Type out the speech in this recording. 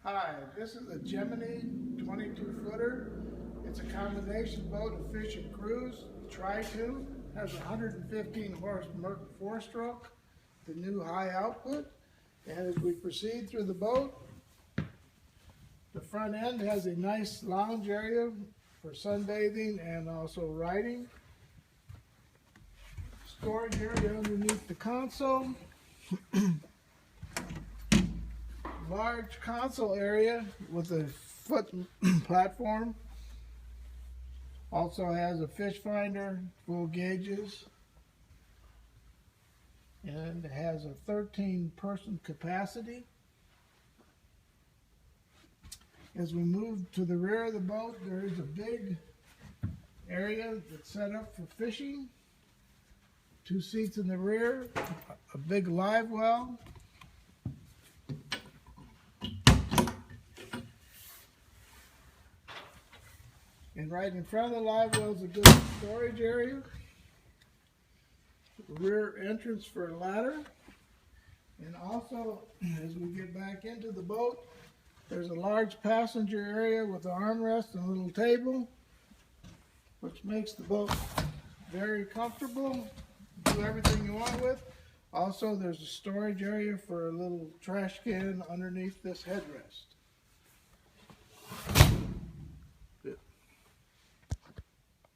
Hi, this is a Gemini 22-footer. It's a combination boat of fish and cruise. Tritoon has 115 horse four-stroke, the new high output. And as we proceed through the boat, the front end has a nice lounge area for sunbathing and also riding. Storage area underneath the console. Large console area with a foot platform. Also has a fish finder, full gauges, and it has a 13-person capacity. As we move to the rear of the boat, there is a big area that's set up for fishing. 2 seats in the rear, a big live well. And right in front of the live well is a good storage area. Rear entrance for a ladder. And also, as we get back into the boat, there's a large passenger area with an armrest and a little table, which makes the boat very comfortable. Do everything you want with. Also, there's a storage area for a little trash can underneath this headrest.